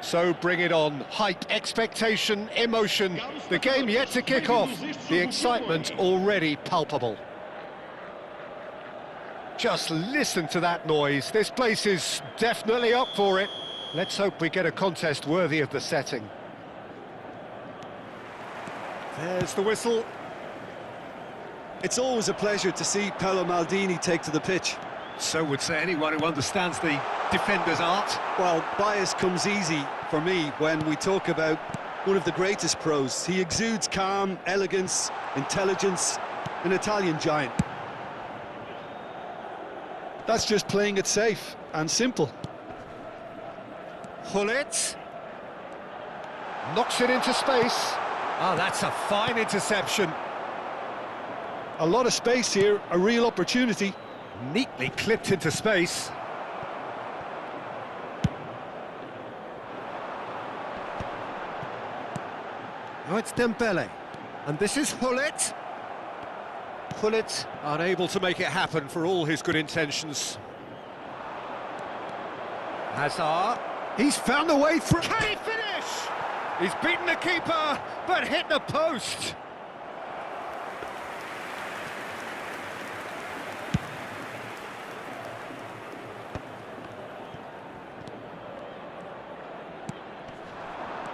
So bring it on. Hype, expectation, emotion. The game yet to kick off. The excitement already palpable. Just listen to that noise. This place is definitely up for it. Let's hope we get a contest worthy of the setting. There's the whistle. It's always a pleasure to see Paolo Maldini take to the pitch. So would say anyone who understands the defender's art. Well, bias comes easy for me when we talk about one of the greatest pros. He exudes calm, elegance, intelligence, an Italian giant. That's just playing it safe and simple. Gullit knocks it into space. Oh, that's a fine interception. A lot of space here, a real opportunity. Neatly clipped into space. Oh, it's Dembele. And this is Gullit. Gullit unable to make it happen for all his good intentions. Hazard. He's found a way through. Can he finish? He's beaten the keeper, but hit the post.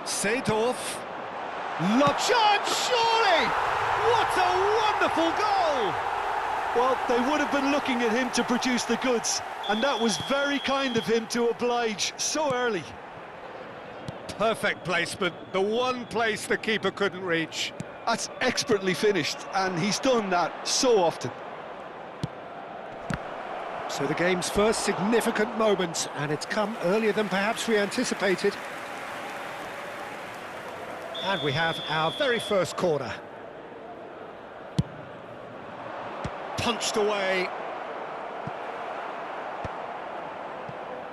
Seedorf. Chance, surely! What a wonderful goal! Well, they would have been looking at him to produce the goods, and that was very kind of him to oblige so early. Perfect placement, the one place the keeper couldn't reach. That's expertly finished, and he's done that so often. So the game's first significant moment, and it's come earlier than perhaps we anticipated. And we have our very first corner. Punched away.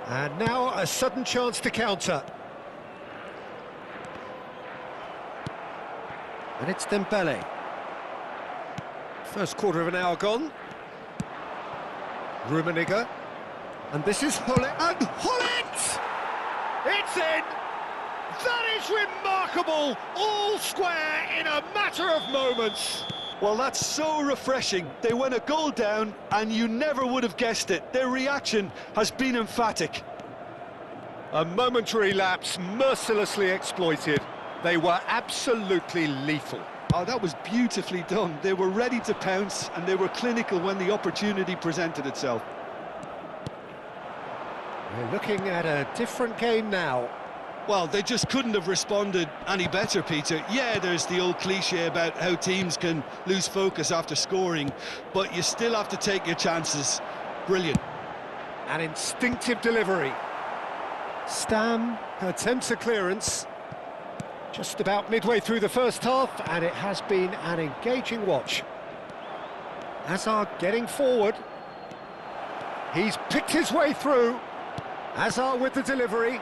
And now a sudden chance to counter. And it's Dembele. First quarter of an hour gone. Rummenigge. And this is Gullit. And Gullit! It's in! That is remarkable! All square in a matter of moments. Well, that's so refreshing. They went a goal down, and you never would have guessed it. Their reaction has been emphatic. A momentary lapse mercilessly exploited. They were absolutely lethal. Oh, that was beautifully done. They were ready to pounce, and they were clinical when the opportunity presented itself. We're looking at a different game now. Well, they just couldn't have responded any better, Peter. Yeah, there's the old cliche about how teams can lose focus after scoring, but you still have to take your chances. Brilliant. An instinctive delivery. Stam attempts a clearance. Just about midway through the first half, and it has been an engaging watch. Hazard getting forward. He's picked his way through. Hazard with the delivery.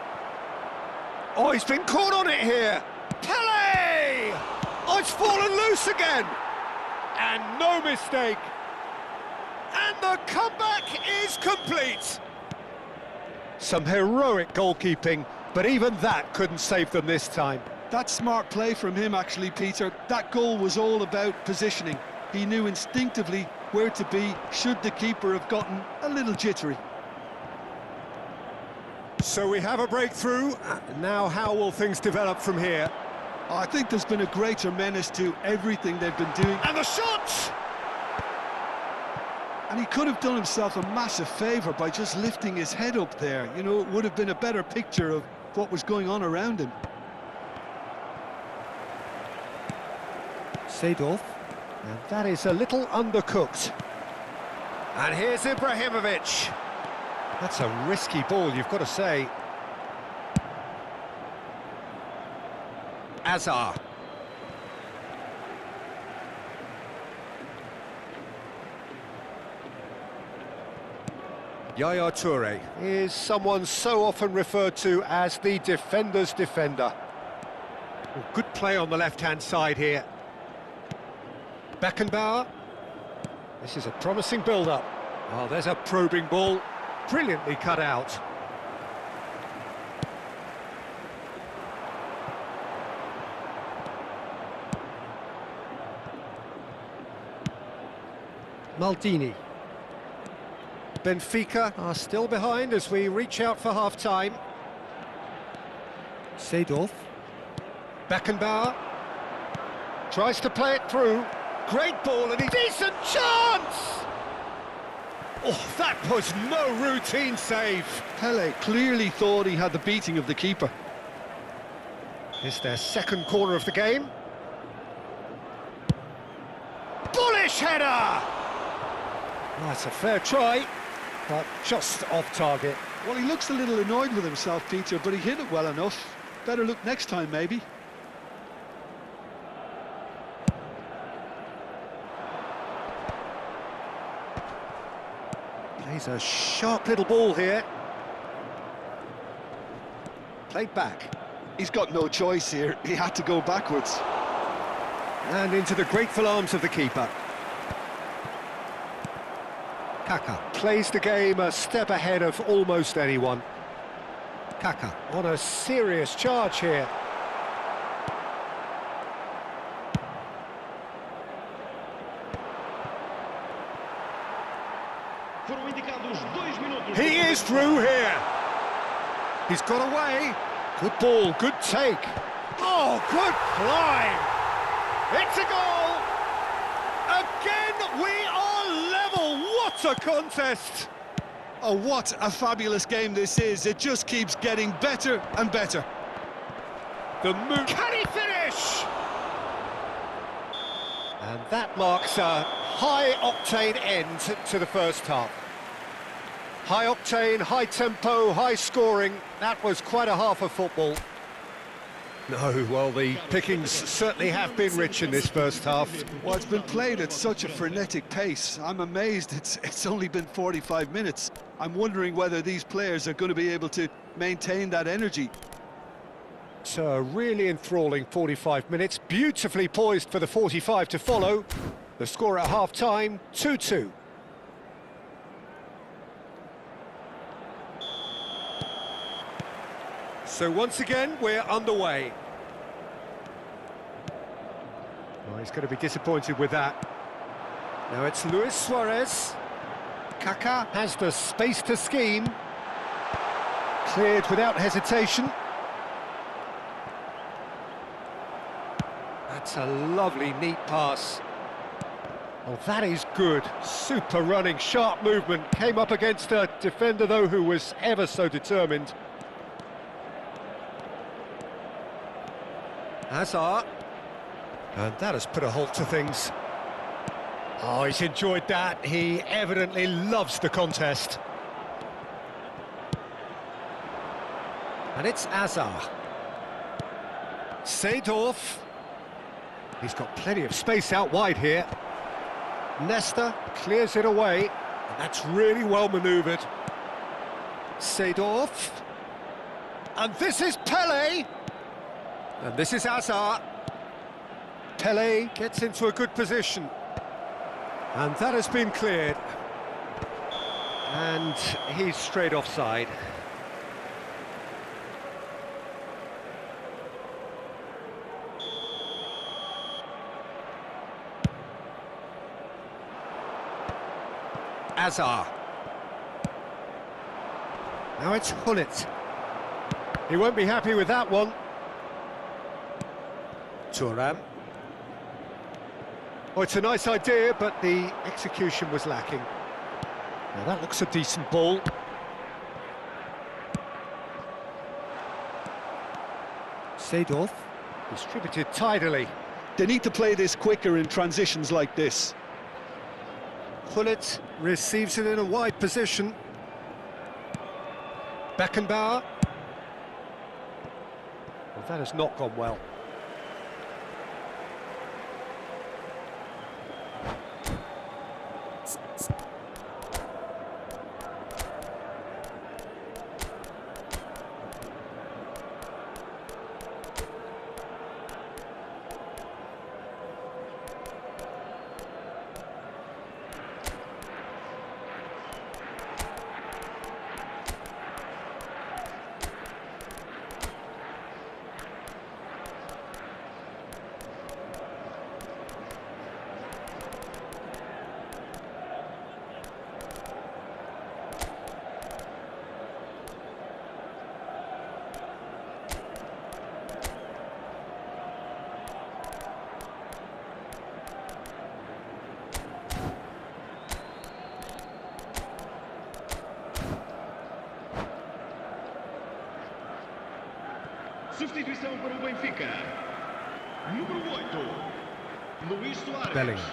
Oh, he's been caught on it here. Pele! Oh, it's fallen loose again. And no mistake. And the comeback is complete. Some heroic goalkeeping, but even that couldn't save them this time. That's smart play from him, actually, Peter. That goal was all about positioning. He knew instinctively where to be should the keeper have gotten a little jittery. So we have a breakthrough. Now how will things develop from here? I think there's been a greater menace to everything they've been doing. And the shot! And he could have done himself a massive favour by just lifting his head up there. You know, it would have been a better picture of what was going on around him. Seedorf. And that is a little undercooked. And here's Ibrahimovic. That's a risky ball, you've got to say. Hazard. Yaya Toure is someone so often referred to as the defender's defender. Well, good play on the left-hand side here. Beckenbauer. This is a promising build-up. Oh, there's a probing ball. Brilliantly cut out. Maldini. Benfica are still behind as we reach out for half-time. Seedorf. Beckenbauer. Tries to play it through. Great ball and a decent chance! Oh, that was no routine save. Pele clearly thought he had the beating of the keeper. It's their second corner of the game. Bullish header! That's a fair try, but just off target. Well, he looks a little annoyed with himself, Peter, but he hit it well enough. Better look next time, maybe. Plays a sharp little ball here. Played back. He's got no choice here. He had to go backwards. And into the grateful arms of the keeper. Kaka plays the game a step ahead of almost anyone. Kaka on a serious charge here. He is through here. He's got away. Good ball, good take. Oh, good climb. It's a goal. Again, we are level. What a contest. Oh, what a fabulous game this is. It just keeps getting better and better. The move. Can he finish? And that marks a high-octane end to the first half. High octane, high tempo, high scoring. That was quite a half of football. No, well, the pickings certainly have been rich in this first half. Well, it's been played at such a frenetic pace. I'm amazed it's only been 45 minutes. I'm wondering whether these players are going to be able to maintain that energy. It's a really enthralling 45 minutes, beautifully poised for the 45 to follow. The score at half-time, 2-2. So once again, we're underway. Oh, he's going to be disappointed with that. Now it's Luis Suarez. Kaka has the space to scheme. Cleared without hesitation. That's a lovely, neat pass. Oh, that is good. Super running, sharp movement. Came up against a defender, though, who was ever so determined. Hazard. And that has put a halt to things. Oh, he's enjoyed that. He evidently loves the contest. And it's Hazard. Seedorf. He's got plenty of space out wide here. Nesta clears it away. And that's really well manoeuvred. Seedorf. And this is Pele. And this is Hazard. Pele gets into a good position. And that has been cleared. And he's straight offside. Hazard. Now it's Gullit. He won't be happy with that one. Thuram. Oh, it's a nice idea, but the execution was lacking. Now that looks a decent ball. Seedorf, distributed tidily. They need to play this quicker in transitions like this. Gullit receives it in a wide position. Beckenbauer. Well, that has not gone well. substituição para o Benfica. Número 8, Luís Soares. Bellingham.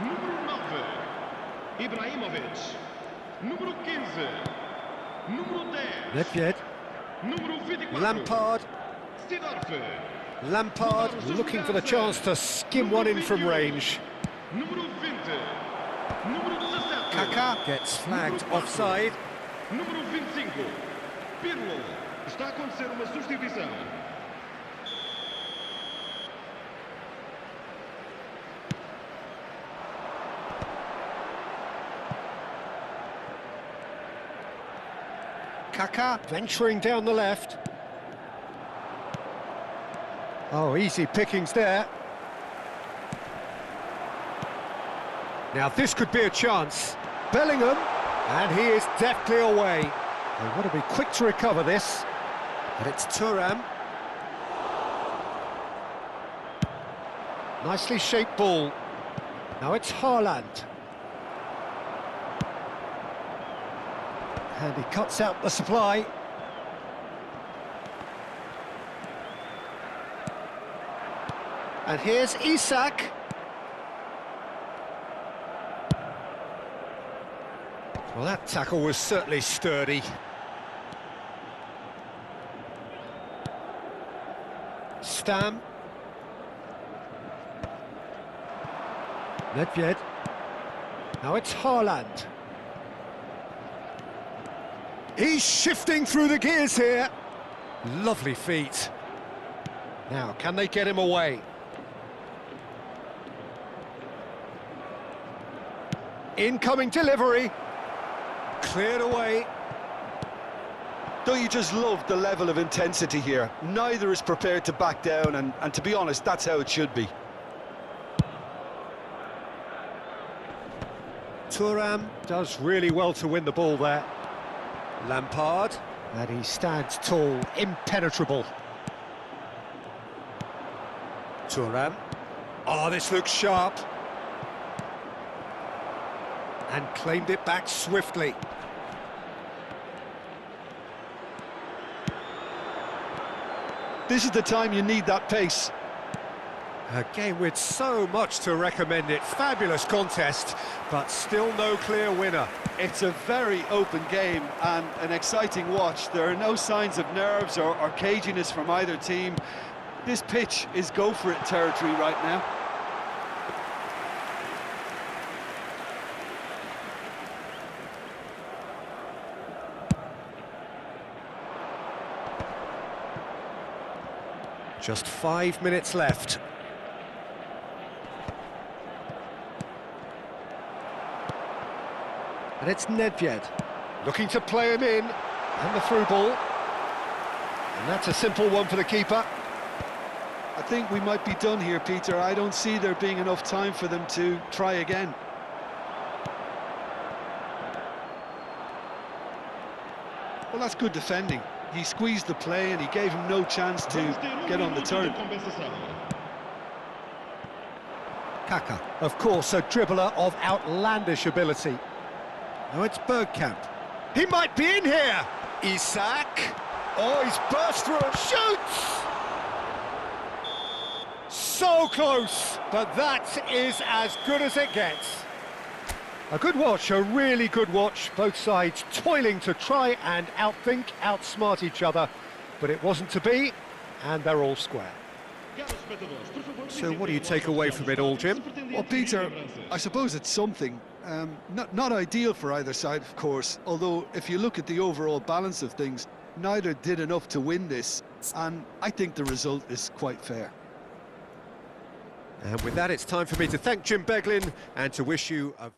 Número 9, Ibrahimovic. Número 15, número 10, Nedved. número 24, Lampard. Seedorf. Lampard looking for the chance to skim one in from range. Número 20, número 17, Kaká gets flagged offside. número 25, Pirlo. Está a acontecer uma substituição. Kaká venturing down the left. Oh, easy pickings there. Now this could be a chance. Bellingham, and he is deftly away. They want to be quick to recover this. But it's Thuram. Nicely shaped ball. Now it's Haaland. And he cuts out the supply. And here's Isak. Well, that tackle was certainly sturdy. Stam. Nedved. Now it's Haaland. He's shifting through the gears here. Lovely feet. Now, can they get him away? Incoming delivery. Cleared away. Don't you just love the level of intensity here? Neither is prepared to back down, and to be honest, that's how it should be. Thuram does really well to win the ball there. Lampard, and he stands tall, impenetrable. Thuram. Oh, this looks sharp. And claimed it back swiftly. This is the time you need that pace. A game with so much to recommend it. Fabulous contest, but still no clear winner. It's a very open game and an exciting watch. There are no signs of nerves or caginess from either team. This pitch is go-for-it territory right now. Just 5 minutes left. And it's Nedved, looking to play him in, and the through ball. And that's a simple one for the keeper. I think we might be done here, Peter. I don't see there being enough time for them to try again. Well, that's good defending. He squeezed the play and he gave him no chance to get on the turn. Kaká, of course, a dribbler of outlandish ability. Now it's Bergkamp. He might be in here! Isak! Oh, he's burst through and shoots! So close, but that is as good as it gets. A good watch, a really good watch. Both sides toiling to try and outthink, outsmart each other. But it wasn't to be, and they're all square. So what do you take away from it all, Jim? Well, Peter, I suppose it's something. Not ideal for either side, of course, although if you look at the overall balance of things, neither did enough to win this, and I think the result is quite fair. And with that, it's time for me to thank Jim Beglin and to wish you a...